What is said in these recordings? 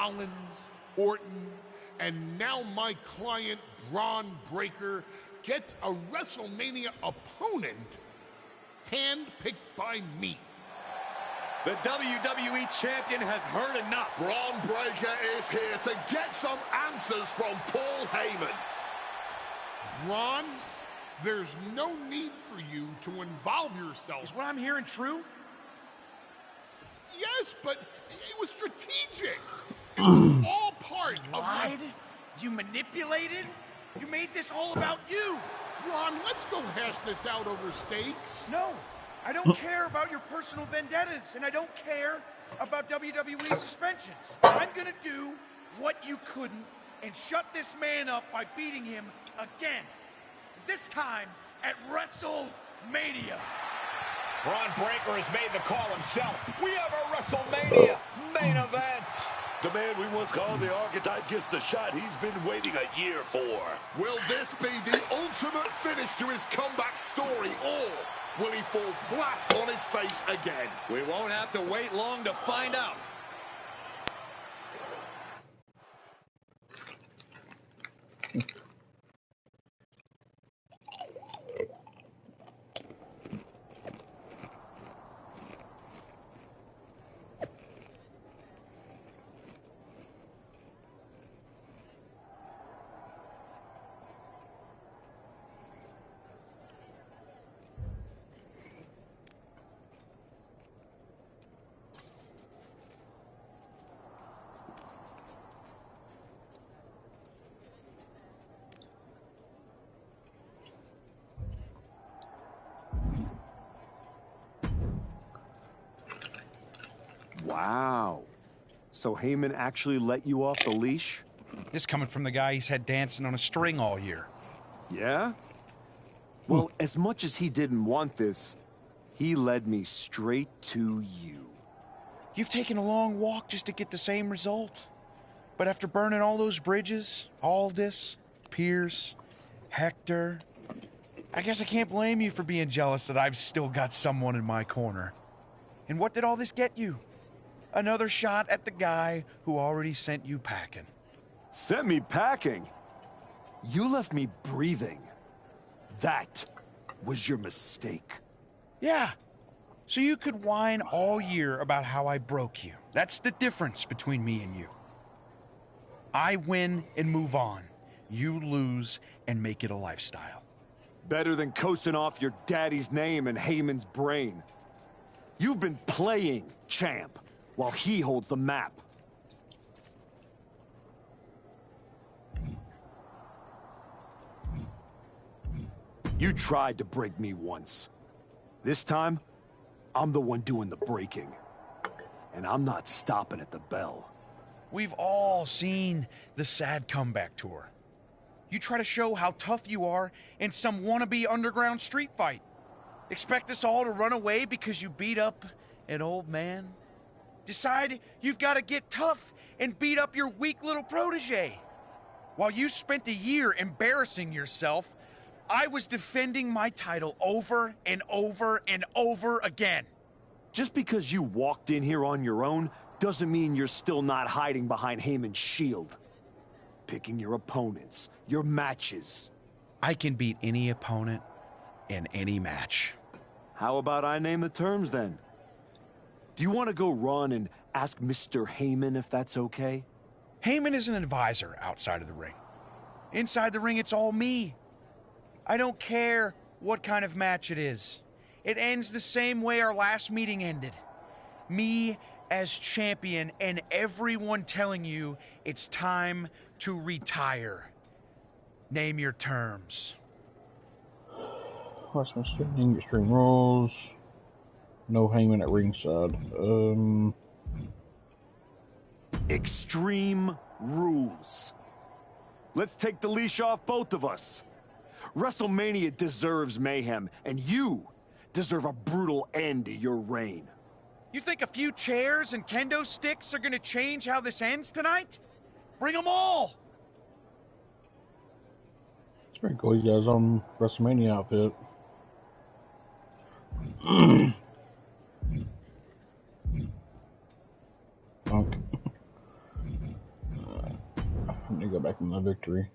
Rollins, Orton, and now my client, Braun Breaker, gets a WrestleMania opponent handpicked by me. The WWE Champion has heard enough. Braun Breaker is here to get some answers from Paul Heyman. Braun, there's no need for you to involve yourself. Is what I'm hearing true? Yes, but it was strategic. It was all part of Lied? You manipulated? You made this all about you. Braun, let's go hash this out over steaks. No, I don't care about your personal vendettas, and I don't care about WWE suspensions. I'm gonna do what you couldn't and shut this man up by beating him again. This time at WrestleMania. Braun Breaker has made the call himself. We have a WrestleMania main event. The man we once called the archetype gets the shot he's been waiting a year for. Will this be the ultimate finish to his comeback story, or will he fall flat on his face again? We won't have to wait long to find out. Wow. So Heyman actually let you off the leash? This coming from the guy he's had dancing on a string all year. Yeah? Well, as much as he didn't want this, he led me straight to you. You've taken a long walk just to get the same result. But after burning all those bridges, Aldis, Pierce, Hector, I guess I can't blame you for being jealous that I've still got someone in my corner. And what did all this get you? Another shot at the guy who already sent you packing. Sent me packing? You left me breathing. That was your mistake. Yeah. So you could whine all year about how I broke you. That's the difference between me and you. I win and move on. You lose and make it a lifestyle. Better than coasting off your daddy's name and Heyman's brain. You've been playing champ while he holds the map. You tried to break me once. This time, I'm the one doing the breaking. And I'm not stopping at the bell. We've all seen the sad comeback tour. You try to show how tough you are in some wannabe underground street fight. Expect us all to run away because you beat up an old man? Decide you've got to get tough and beat up your weak little protege. While you spent a year embarrassing yourself, I was defending my title over and over and over again. Just because you walked in here on your own doesn't mean you're still not hiding behind Heyman's shield. Picking your opponents, your matches. I can beat any opponent in any match. How about I name the terms then? Do you want to go run and ask Mr. Heyman if that's okay? Heyman is an advisor outside of the ring. Inside the ring, it's all me. I don't care what kind of match it is. It ends the same way our last meeting ended. Me as champion and everyone telling you it's time to retire. Name your terms. Last man standing, Extreme Rules. No Heyman at ringside. Extreme Rules. Let's take the leash off both of us. WrestleMania deserves mayhem, and you deserve a brutal end to your reign. You think a few chairs and kendo sticks are gonna change how this ends tonight? Bring them all! It's pretty cool. You guys on WrestleMania outfit. Punk. me go back in my victory.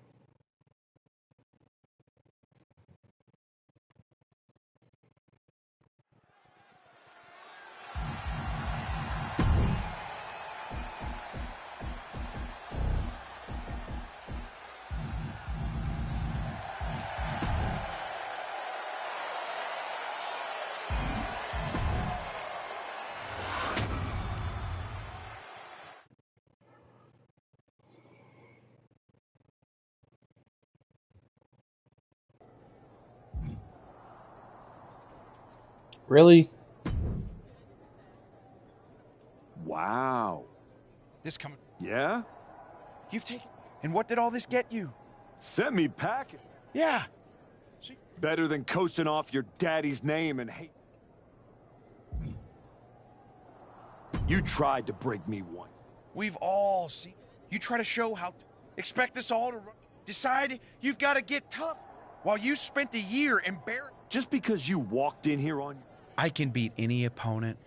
Really? Wow. This coming. Yeah? You've taken. And what did all this get you? Sent me packing. Yeah. See? Better than coasting off your daddy's name and hate. You tried to break me once. We've all seen. You try to show how. Expect us all to decide you've got to get tough. While you spent a year embarrassed. Just because you walked in here on... I can beat any opponent.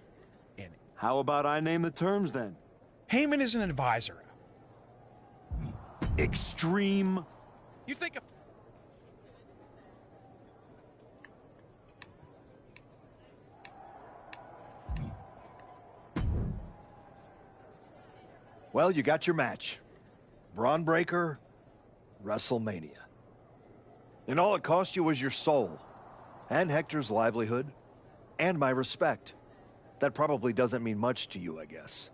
And How about I name the terms then? Heyman is an advisor. Extreme. You think of. Well, you got your match. Braun Breaker, WrestleMania. And all it cost you was your soul, and Hector's livelihood, and my respect. That probably doesn't mean much to you, I guess.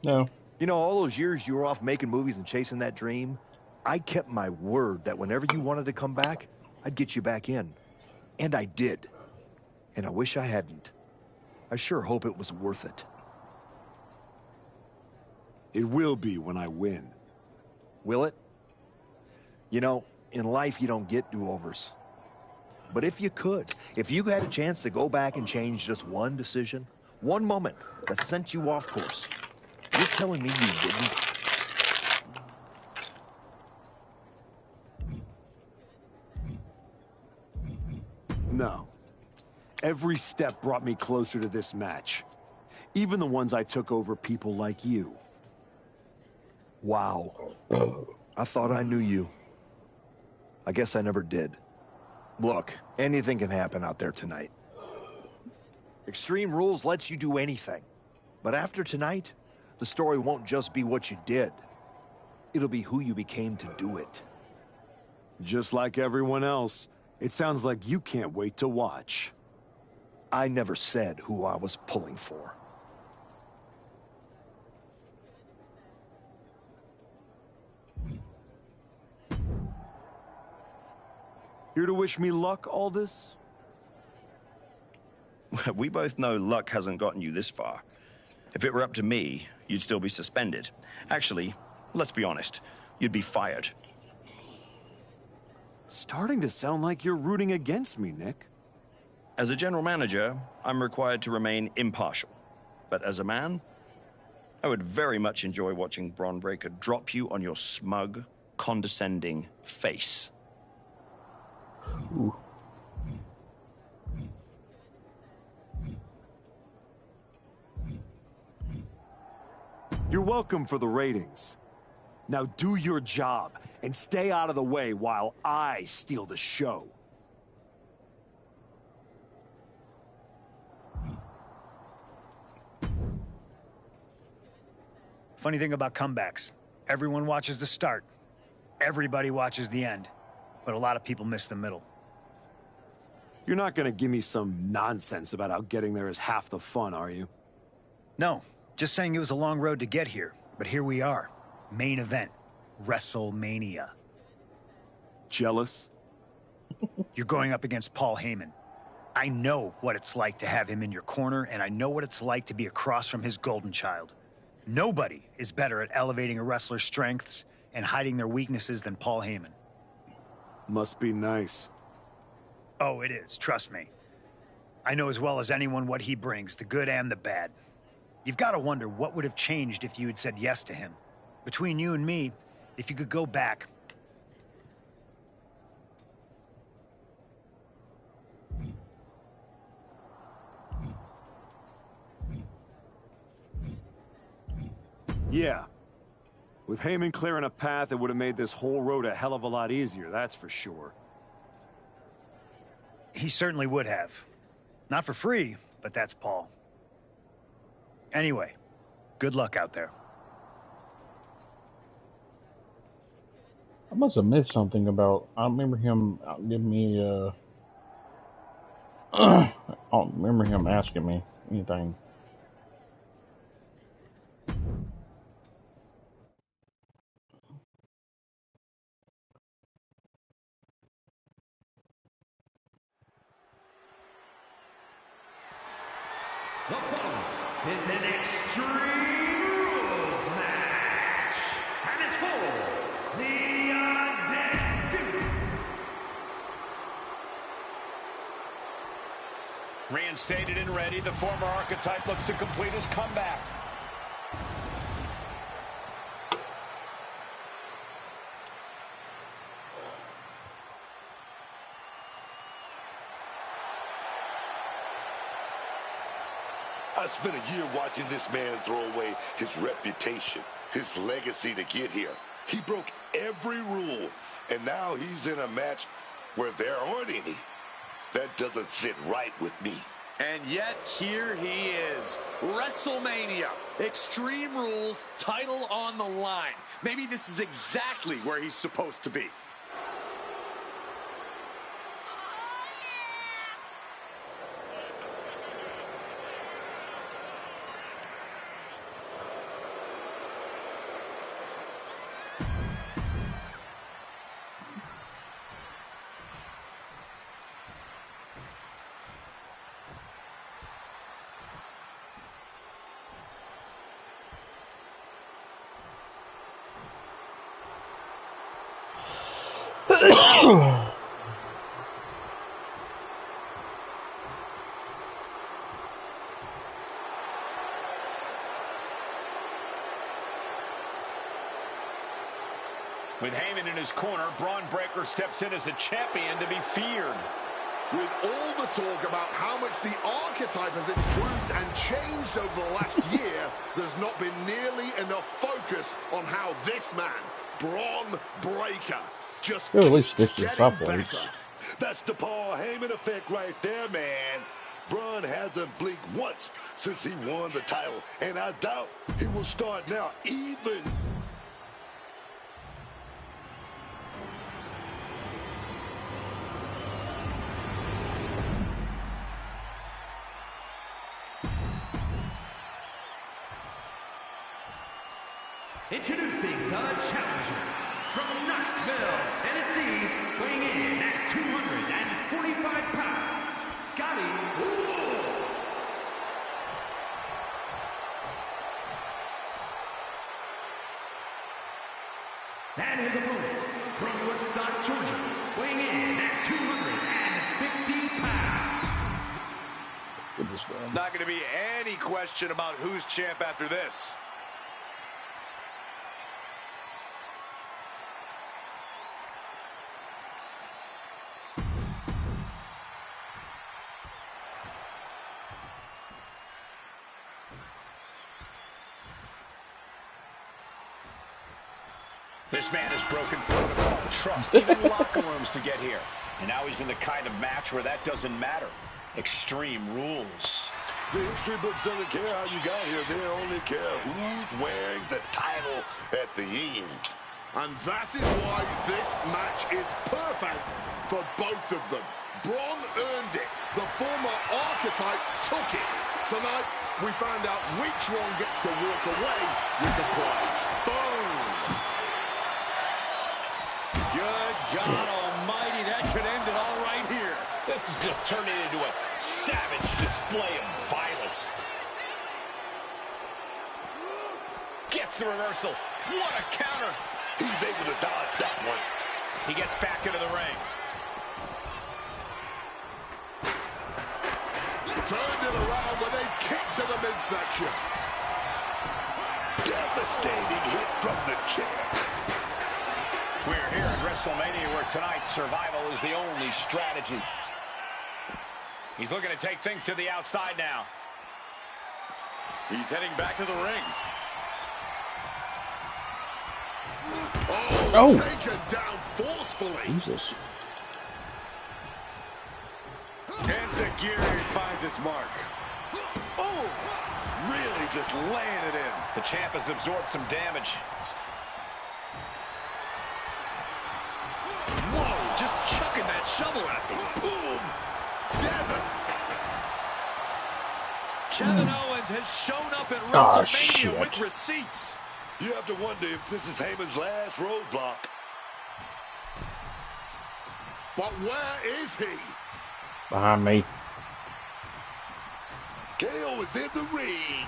No. You know, all those years you were off making movies and chasing that dream, I kept my word that whenever you wanted to come back, I'd get you back in. And I did. And I wish I hadn't. I sure hope it was worth it. It will be when I win. Will it? You know, in life you don't get do-overs. But if you could, if you had a chance to go back and change just one decision, one moment that sent you off course, you're telling me you wouldn't? No. Every step brought me closer to this match. Even the ones I took over people like you. Wow. I thought I knew you. I guess I never did. Look, anything can happen out there tonight. Extreme Rules lets you do anything. But after tonight, the story won't just be what you did. It'll be who you became to do it. Just like everyone else, it sounds like you can't wait to watch. I never said who I was pulling for. Here to wish me luck, Aldous? We both know luck hasn't gotten you this far. If it were up to me, you'd still be suspended. Actually, let's be honest, you'd be fired. Starting to sound like you're rooting against me, Nick. As a general manager, I'm required to remain impartial. But as a man, I would very much enjoy watching Braun Breaker drop you on your smug, condescending face. Ooh. You're welcome for the ratings. Now do your job and stay out of the way while I steal the show. Funny thing about comebacks, everyone watches the start. Everybody watches the end. But a lot of people miss the middle. You're not gonna give me some nonsense about how getting there is half the fun, are you? No, just saying it was a long road to get here. But here we are. Main event. WrestleMania. Jealous? You're going up against Paul Heyman. I know what it's like to have him in your corner, and I know what it's like to be across from his golden child. Nobody is better at elevating a wrestler's strengths and hiding their weaknesses than Paul Heyman. Must be nice. Oh, it is, trust me. I know as well as anyone what he brings, the good and the bad. You've got to wonder what would have changed if you had said yes to him. Between you and me, if you could go back. Yeah. With Heyman clearing a path, it would have made this whole road a hell of a lot easier, that's for sure. He certainly would have. Not for free, but that's Paul. Anyway, good luck out there. I must have missed something about. I remember him giving me. I don't remember him asking me anything. The following is an Extreme Rules match, and it's for the Undisputed. Reinstated and ready, the former archetype looks to complete his comeback. I spent a year watching this man throw away his reputation, his legacy to get here. He broke every rule, and now he's in a match where there aren't any. That doesn't sit right with me. And yet, here he is. WrestleMania. Extreme Rules, title on the line. Maybe this is exactly where he's supposed to be. With Heyman in his corner, Braun Breaker steps in as a champion to be feared. With all the talk about how much the archetype has improved and changed over the last year, there's not been nearly enough focus on how this man, Braun Breaker, just at least keeps this is getting up, better. That's the Paul Heyman effect right there, man. Braun hasn't blinked once since he won the title, and I doubt he will start now even. Introducing the challenger from Knoxville, Tennessee, weighing in at 245 pounds, Scotty Wolf. And his opponent from Woodstock, Georgia, weighing in at 250 pounds. Not going to be any question about who's champ after this. This man has broken protocol, trust, even locker rooms to get here. And now he's in the kind of match where that doesn't matter. Extreme Rules. The history books doesn't care how you got here. They only care who's wearing the title at the end. And that is why this match is perfect for both of them. Braun earned it. The former archetype took it. Tonight, we find out which one gets to walk away with the prize. Boom! Good God almighty, that could end it all right here. This is just turning into a savage display of violence. Gets the reversal. What a counter. He's able to dodge that one. He gets back into the ring. Turned it around with a kick to the midsection. Devastating hit from the chair. We're here at WrestleMania where tonight's survival is the only strategy. He's looking to take things to the outside now. He's heading back to the ring. Oh! Taken down forcefully. Jesus. Enziguri finds its mark. Oh! Really just laying it in. The champ has absorbed some damage. Whoa! Just chucking that shovel at them. Boom! Devin! Kevin Owens has shown up at Ah, WrestleMania shit. with receipts. You have to wonder if this is Heyman's last roadblock. But where is he? Behind me. KO is in the ring.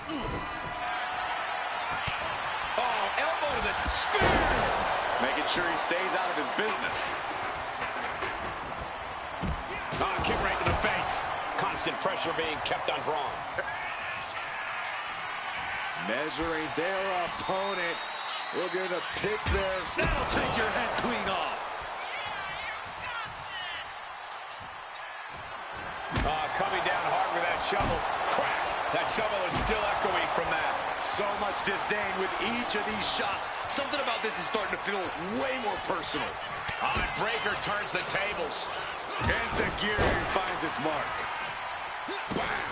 Oh, elbow to the spear. Making sure he stays out of his business. Ah, kick right to the face. Constant pressure being kept on Braun. Measuring their opponent. We're going to pick their... That'll take your head clean off. Coming down hard with that shovel. Crack. That shovel is still echoing from that. So much disdain with each of these shots. Something about this is starting to feel way more personal. Breaker turns the tables. Enziguri finds its mark. Bam!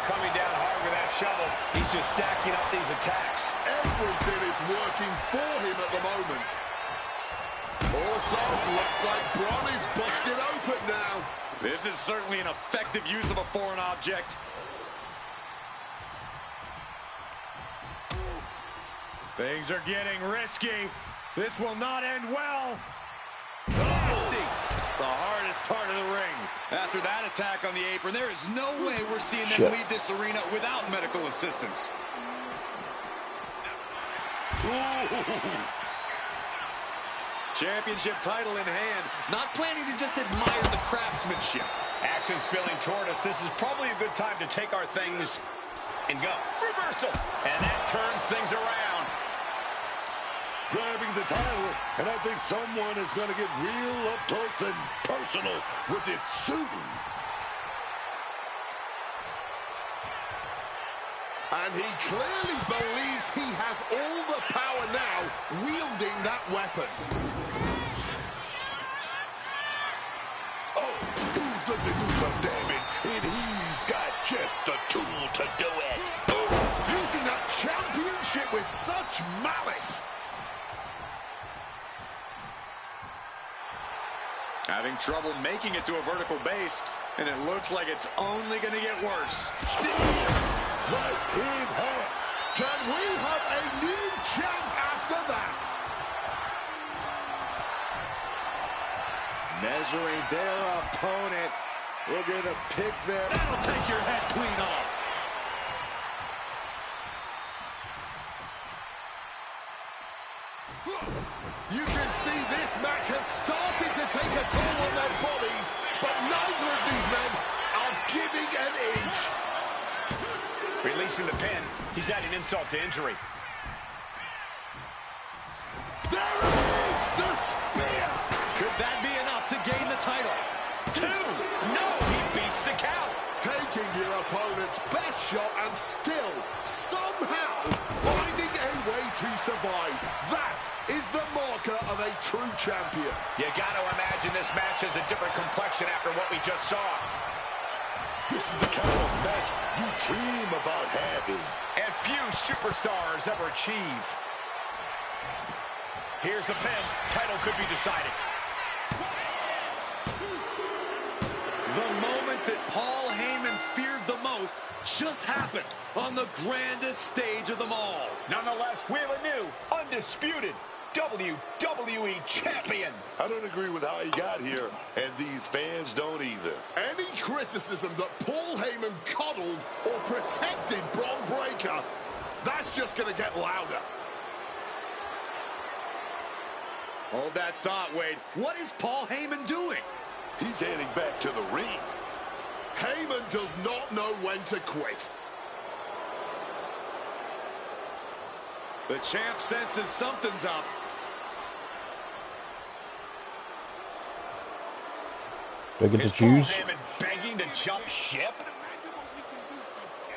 Coming down hard with that shovel. He's just stacking up these attacks. Everything is working for him at the moment. Also, looks like Braun is busted open now. This is certainly an effective use of a foreign object. Things are getting risky. This will not end well. Nasty. The hardest part of the ring. After that attack on the apron, there is no way we're seeing them leave this arena without medical assistance. Championship title in hand. Not planning to just admire the craftsmanship. Action spilling toward us. This is probably a good time to take our things and go. Reversal. And that turns things around. Grabbing the title, and I think someone is going to get real up close and personal with it soon. And he clearly believes he has all the power now, wielding that weapon. Oh, who's looking to do some damage, and he's got just the tool to do it. Oh, using that championship with such malice. Having trouble making it to a vertical base, and it looks like it's only going to get worse. Right in hand. Can we have a new champ after that? Measuring their opponent. We're going to pick their... That'll take your head clean off. You can see this match has started to take a toll on their bodies, but neither of these men are giving an inch. Releasing the pin. He's adding insult to injury. There it is, the spear. Could that be enough to gain the title? 2. No, he beats the count. Taking your opponent's best shot and still somehow finding a way to survive. That is the marker of a true champion. You got to imagine this match has a different complexion after what we just saw. This is the kind of match you dream about having. And few superstars ever achieve. Here's the pin. Title could be decided. The moment that Paul Heyman feared the most just happened on the grandest stage of them all. Nonetheless, we have a new, undisputed WWE champion. I don't agree with how he got here, and these fans don't either. Any criticism that Paul Heyman coddled or protected Braun Breaker, that's just going to get louder. Hold that thought, Wade. What is Paul Heyman doing? He's heading back to the ring. Heyman does not know when to quit. The champ senses something's up. Do I get to Is Paul choose? Heyman begging to jump ship?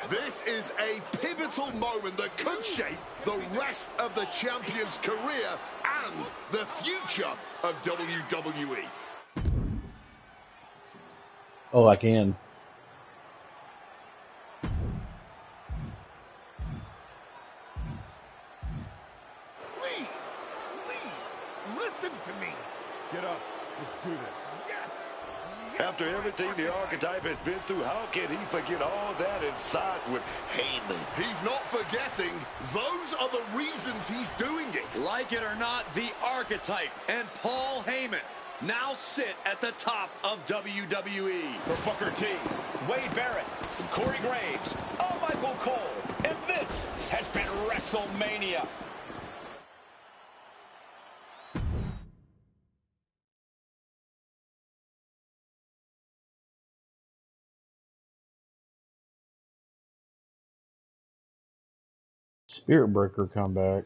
This is a pivotal moment that could shape the rest of the champion's career and the future of WWE. Oh, I can. Please, listen to me. Get up. Let's do this. Yes. After everything the Archetype has been through, how can he forget all that inside with Heyman? He's not forgetting. Those are the reasons he's doing it. Like it or not, the Archetype and Paul Heyman now sit at the top of WWE. For Booker T, Wade Barrett, Corey Graves, Michael Cole, and this has been WrestleMania. Spirit Breaker comeback.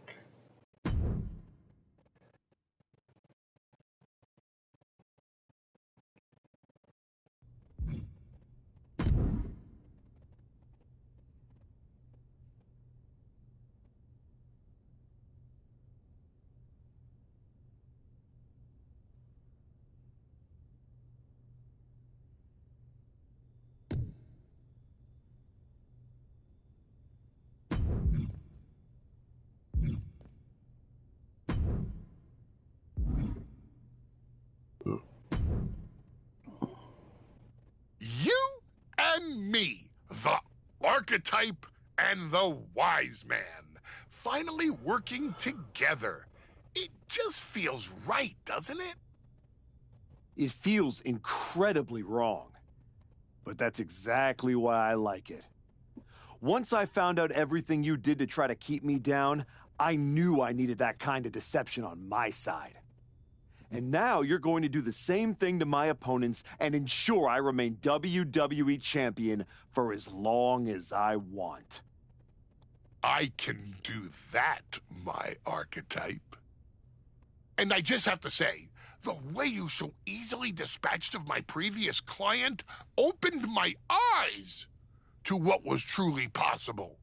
You and me, the Archetype and the Wise Man, finally working together. It just feels right, doesn't it? It feels incredibly wrong. But that's exactly why I like it. Once I found out everything you did to try to keep me down, I knew I needed that kind of deception on my side. And now you're going to do the same thing to my opponents and ensure I remain WWE Champion for as long as I want. I can do that, my Archetype. And I just have to say, the way you so easily dispatched of my previous client opened my eyes to what was truly possible.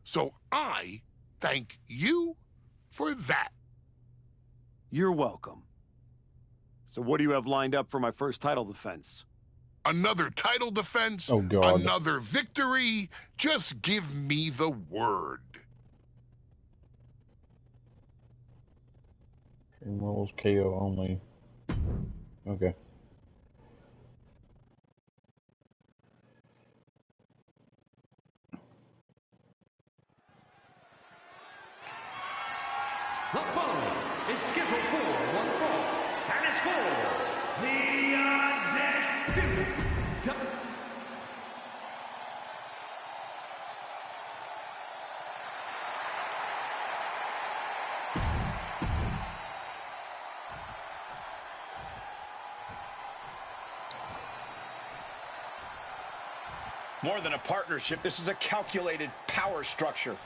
So I thank you for that. You're welcome. So what do you have lined up for my first title defense? Another title defense, Oh, God. another victory. Just give me the word. And rules KO only. Okay. The following is scheduled for one fall, and is for the Undisputed. More than a partnership, this is a calculated power structure.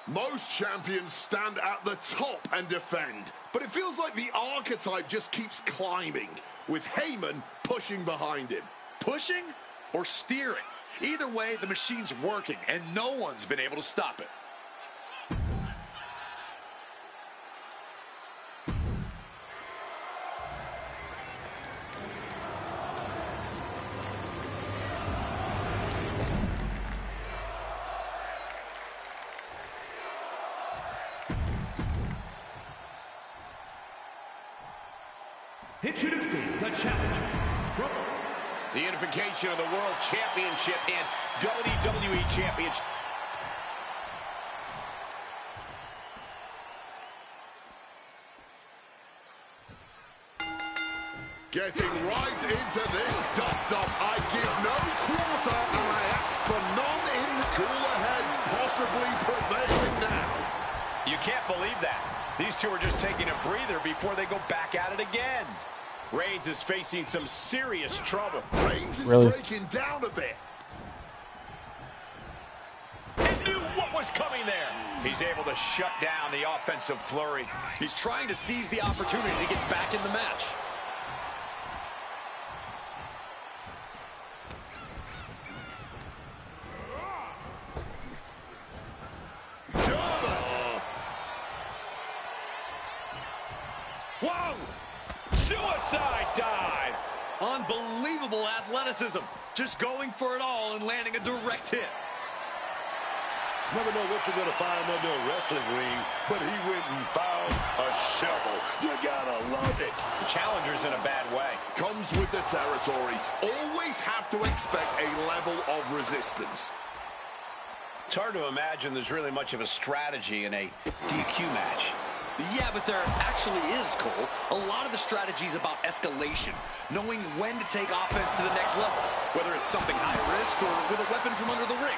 Most champions stand at the top and defend, but it feels like the Archetype just keeps climbing, with Heyman pushing behind him. Pushing or steering? Either way, the machine's working, and no one's been able to stop it. Introducing the challenger from The unification of the World Championship and WWE Championship. Getting right into this dust-up. I give no quarter, and I ask for none in cooler heads, possibly prevailing now. You can't believe that. These two are just taking a breather before they go back at it again. Reigns is facing some serious trouble. Reigns is breaking down a bit. He knew what was coming there. He's able to shut down the offensive flurry. He's trying to seize the opportunity to get back in the match. Whoa! Suicide dive! Unbelievable athleticism. Just going for it all and landing a direct hit. Never know what you're going to find under a wrestling ring, but he went and found a shovel. You gotta love it. The challenger's in a bad way. Comes with the territory. Always have to expect a level of resistance. It's hard to imagine there's really much of a strategy in a DQ match. Yeah, but there actually is, Cole. A lot of the strategy is about escalation, knowing when to take offense to the next level, whether it's something high risk or with a weapon from under the ring.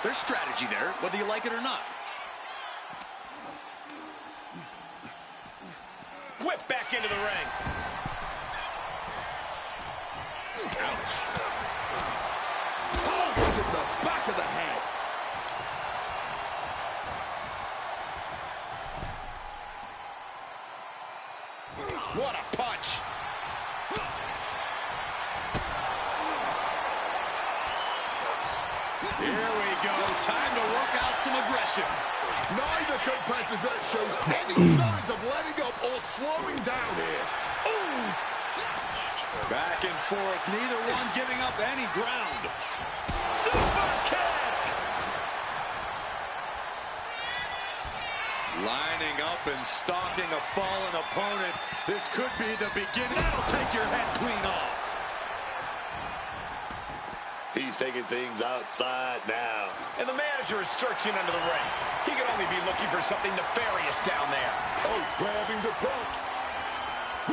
There's strategy there, whether you like it or not. Whip back into the ring. Ouch. Targets in the back of the head. What a punch. Here we go. Time to work out some aggression. Neither competitor shows any signs of letting up or slowing down here. Ooh. Back and forth, neither one giving up any ground. Super kick! Lining up and stalking a fallen opponent. This could be the beginning. That'll take your head clean off. He's taking things outside now. And the manager is searching under the ring. He could only be looking for something nefarious down there. Oh, grabbing the belt.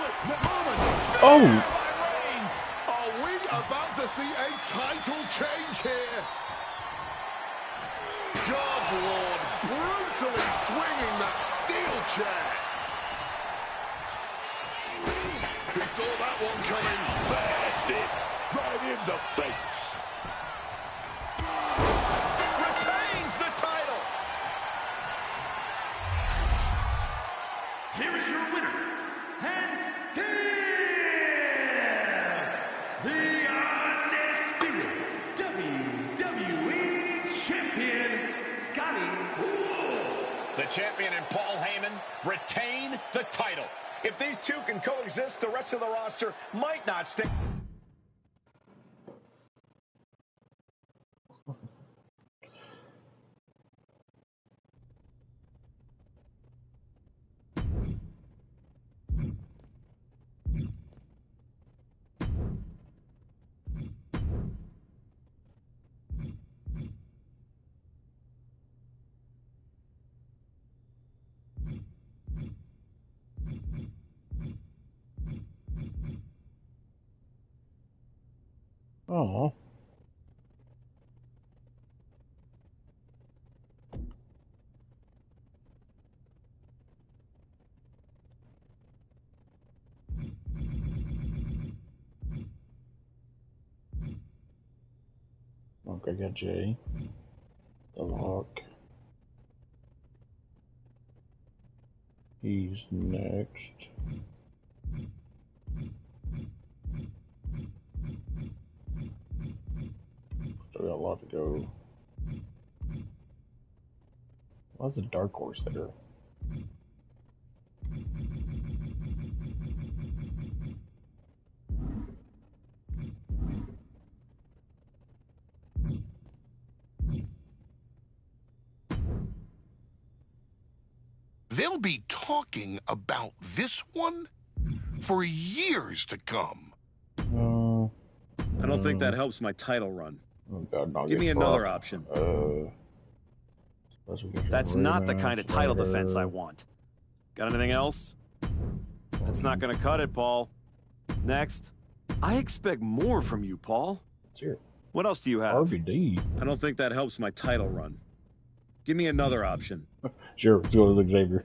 Wait, the moment. Oh! Are we about to see a title change here? God, Lord, brutally swinging that steel chair. He saw that one coming. That's it. Right in the face. Retains the title. Here is your winner, and still the undisputed WWE Champion, Scotty Hall. The champion and Paul Heyman retain the title. If these two can coexist, the rest of the roster might not stick. Oh. Okay, I got Jay. The Lock. He's next. Still got a lot to go. Why's the Dark Horse there? They'll be talking about this one for years to come. I don't think that helps my title run. Oh God, no, Give me another option. That's not the kind of title defense I want. Got anything else? That's not gonna cut it, Paul. Next. I expect more from you, Paul. Sure. What else do you have? RVD. I don't think that helps my title run. Give me another option. Sure, let's go with Xavier.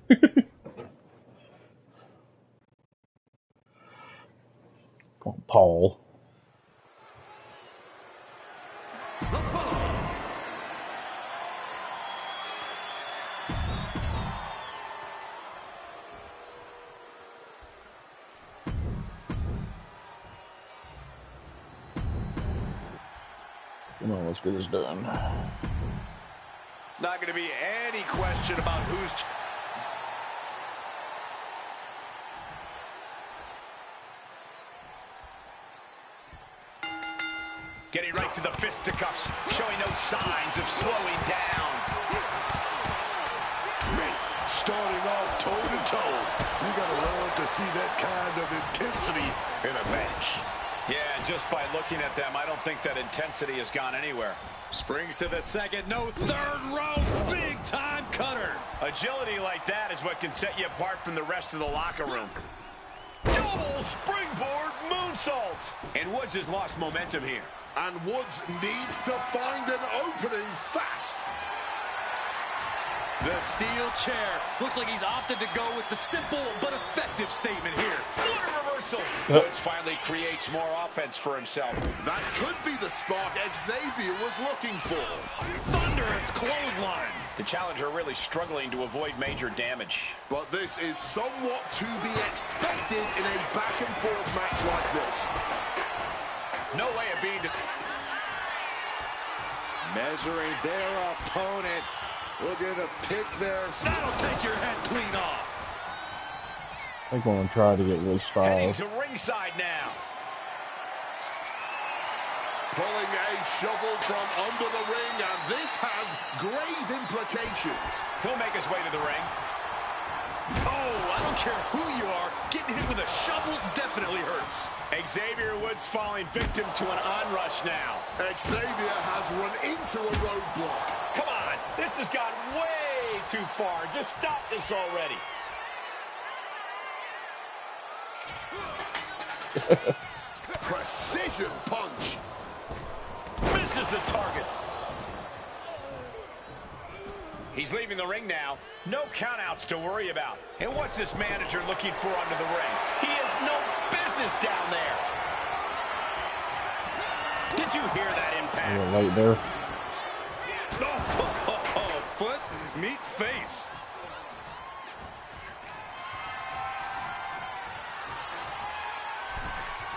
Come on, Paul. Come on, let's get this done. Not going to be any question about who's... Getting right to the fisticuffs, showing no signs of slowing down. Starting off toe-to-toe. You got to love to see that kind of intensity in a match. Yeah, and just by looking at them, I don't think that intensity has gone anywhere. Springs to the second, no third row, big time cutter. Agility like that is what can set you apart from the rest of the locker room. Double springboard moonsault. And Woods has lost momentum here. And Woods needs to find an opening fast. The steel chair. Looks like he's opted to go with the simple but effective statement here. What a reversal. Woods finally creates more offense for himself. That could be the spark Xavier was looking for. Thunderous clothesline. The challenger really struggling to avoid major damage. But this is somewhat to be expected in a back-and-forth match like this. No way of being... Measuring their opponent. Looking to pick their... That'll take your head clean off. I think I'm going to try to get really Heading styled. to ringside now. Pulling a shovel from under the ring, and this has grave implications. He'll make his way to the ring. Oh, I don't care who you are. Getting hit with a shovel definitely hurts. Xavier Woods falling victim to an onrush now. Xavier has run into a roadblock. Come on, this has gone way too far. Just stop this already. Precision punch. Misses the target. He's leaving the ring now. No countouts to worry about. And what's this manager looking for under the ring? He has no business down there. Did you hear that A impact? little late there. Oh, foot, meet face.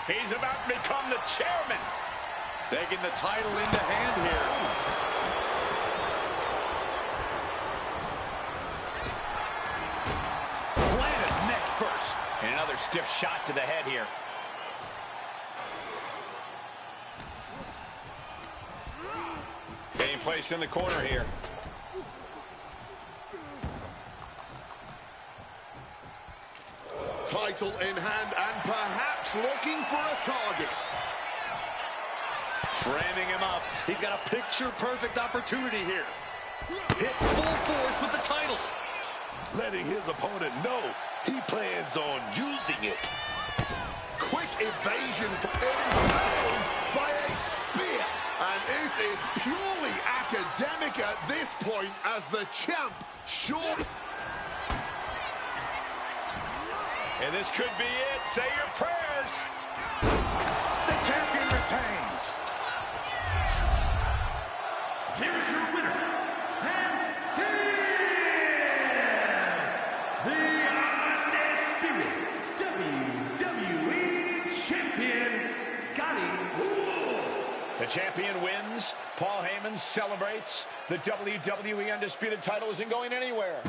He's about to become the chairman. Taking the title into hand here. Planted neck first. And another stiff shot to the head here. Getting placed in the corner here. Title in hand and perhaps looking for a target. Framing him up. He's got a picture-perfect opportunity here. Hit full force with the title. Letting his opponent know he plans on using it. Quick evasion impaled by a spear. And it is purely academic at this point as the champ short. And this could be it. Say your prayers. The champion retains. Here is your winner, and still the undisputed WWE champion, Scotty Wolf. The champion wins. Paul Heyman celebrates. The WWE Undisputed title isn't going anywhere.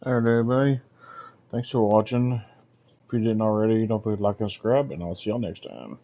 Alright, everybody. Thanks for watching. If you didn't already, don't forget to like and subscribe, and I'll see y'all next time.